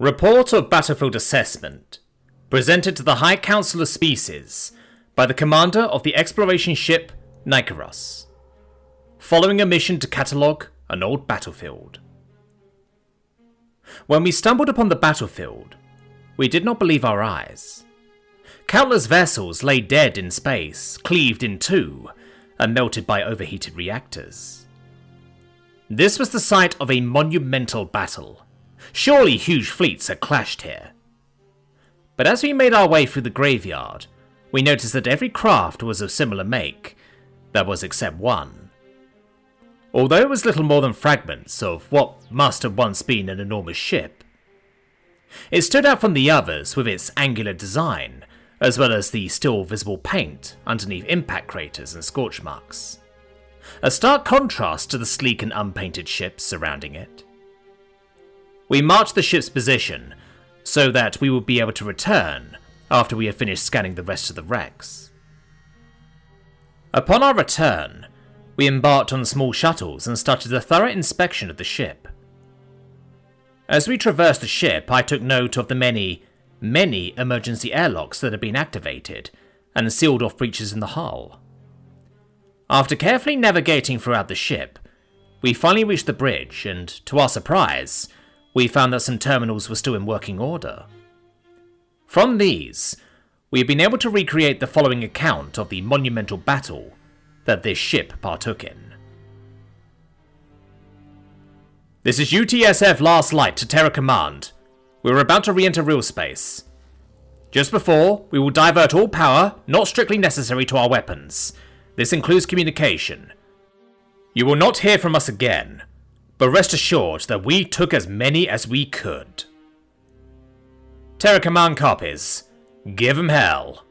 Report of Battlefield Assessment, presented to the High Council of Species by the commander of the exploration ship Nikaros, following a mission to catalogue an old battlefield. When we stumbled upon the battlefield, we did not believe our eyes. Countless vessels lay dead in space, cleaved in two, and melted by overheated reactors. This was the site of a monumental battle. Surely huge fleets had clashed here. But as we made our way through the graveyard, we noticed that every craft was of similar make. That was except one. Although it was little more than fragments of what must have once been an enormous ship, it stood out from the others with its angular design, as well as the still visible paint underneath impact craters and scorch marks. A stark contrast to the sleek and unpainted ships surrounding it. We marked the ship's position so that we would be able to return after we had finished scanning the rest of the wrecks. Upon our return, we embarked on small shuttles and started a thorough inspection of the ship. As we traversed the ship, I took note of the many emergency airlocks that had been activated and sealed off breaches in the hull. After carefully navigating throughout the ship, we finally reached the bridge and, to our surprise, we found that some terminals were still in working order. From these, we have been able to recreate the following account of the monumental battle that this ship partook in. This is UTSF Last Light to Terra Command. We are about to re-enter real space. Just before, we will divert all power not strictly necessary to our weapons. This includes communication. You will not hear from us again, but rest assured that we took as many as we could. Terra Command copies. Give 'em hell.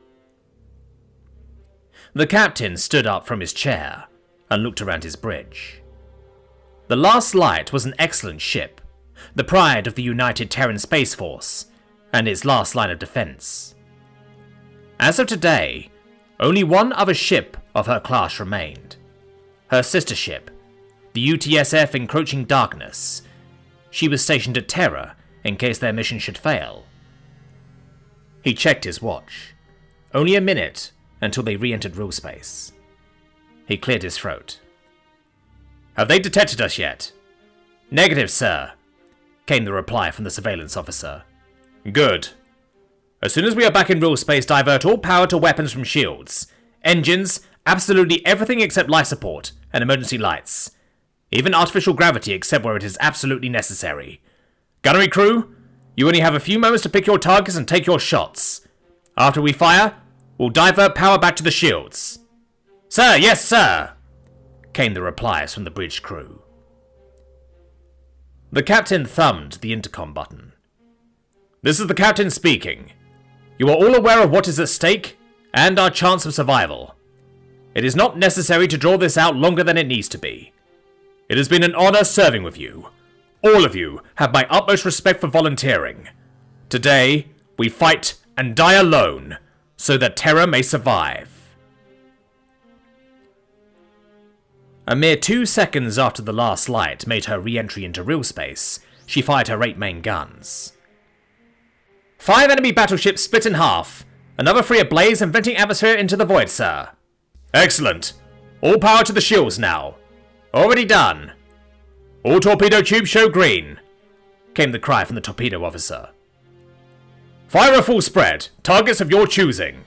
The captain stood up from his chair and looked around his bridge. The Last Light was an excellent ship, the pride of the United Terran Space Force, and its last line of defense. As of today, only one other ship of her class remained. Her sister ship, the UTSF Encroaching Darkness. She was stationed at Terra in case their mission should fail. He checked his watch. Only a minute until they re-entered real space. He cleared his throat. Have they detected us yet? Negative, sir, came the reply from the surveillance officer. Good. As soon as we are back in real space, divert all power to weapons from shields, engines, absolutely everything except life support and emergency lights. Even artificial gravity except where it is absolutely necessary. Gunnery crew, you only have a few moments to pick your targets and take your shots. After we fire, we'll divert power back to the shields. Sir, yes sir, came the replies from the bridge crew. The captain thumbed the intercom button. This is the captain speaking. You are all aware of what is at stake and our chance of survival. It is not necessary to draw this out longer than it needs to be. It has been an honor serving with you. All of you have my utmost respect for volunteering. Today, we fight and die alone so that Terra may survive. A mere 2 seconds after the Last Light made her re-entry into real space, she fired her 8 main guns. 5 enemy battleships split in half. Another 3 ablaze and venting atmosphere into the void, sir. Excellent. All power to the shields now. Already done. All torpedo tubes show green, came the cry from the torpedo officer. Fire a full spread. Targets of your choosing.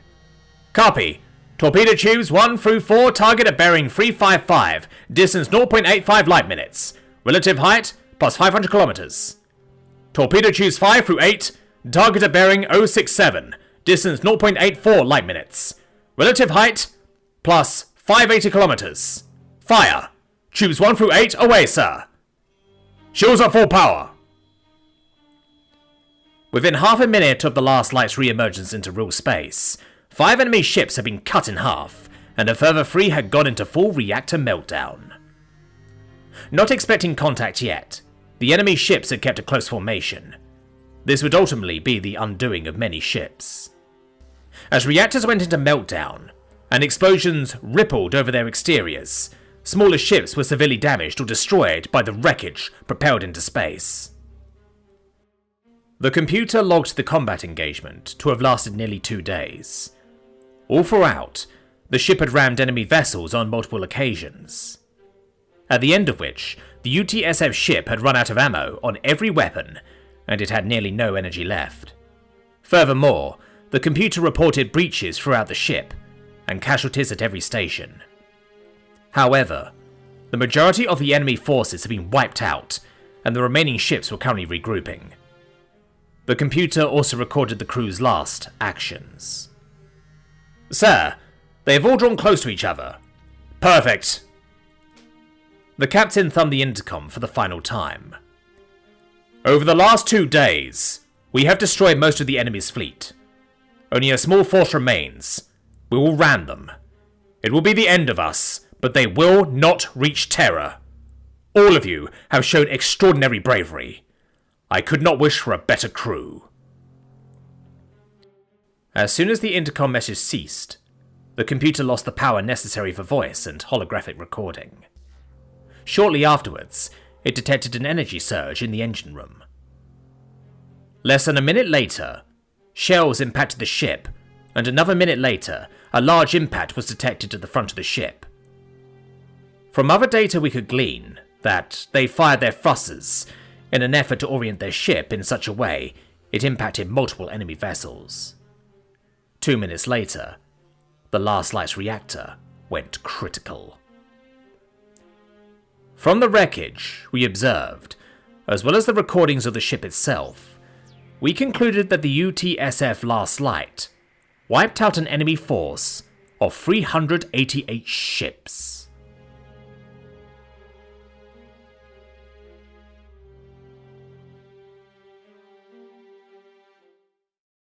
Copy. Torpedo tubes 1 through 4 target at bearing 355, distance 0.85 light minutes. Relative height plus 500 kilometers. Torpedo tubes 5 through 8 target at bearing 067, distance 0.84 light minutes. Relative height plus 580 kilometers. Fire. Tubes 1 through 8 away, sir. Shields at full power. Within half a minute of the Last Light's re-emergence into real space, 5 enemy ships had been cut in half, and a further 3 had gone into full reactor meltdown. Not expecting contact yet, the enemy ships had kept a close formation. This would ultimately be the undoing of many ships. As reactors went into meltdown, and explosions rippled over their exteriors, smaller ships were severely damaged or destroyed by the wreckage propelled into space. The computer logged the combat engagement to have lasted nearly 2 days. All throughout, the ship had rammed enemy vessels on multiple occasions. At the end of which, the UTSF ship had run out of ammo on every weapon, and it had nearly no energy left. Furthermore, the computer reported breaches throughout the ship, and casualties at every station. However, the majority of the enemy forces had been wiped out, and the remaining ships were currently regrouping. The computer also recorded the crew's last actions. "Sir, they have all drawn close to each other." "Perfect." The captain thumbed the intercom for the final time. "Over the last 2 days, we have destroyed most of the enemy's fleet. Only a small force remains. We will ram them. It will be the end of us, but they will not reach Terra. All of you have shown extraordinary bravery. I could not wish for a better crew." As soon as the intercom message ceased, the computer lost the power necessary for voice and holographic recording. Shortly afterwards, it detected an energy surge in the engine room. Less than a minute later, shells impacted the ship, and another minute later, a large impact was detected at the front of the ship. From other data we could glean that they fired their thrusters in an effort to orient their ship in such a way it impacted multiple enemy vessels. 2 minutes later, the last light's reactor went critical. From the wreckage we observed, as well as the recordings of the ship itself, we concluded that the UTSF Last Light wiped out an enemy force of 388 ships.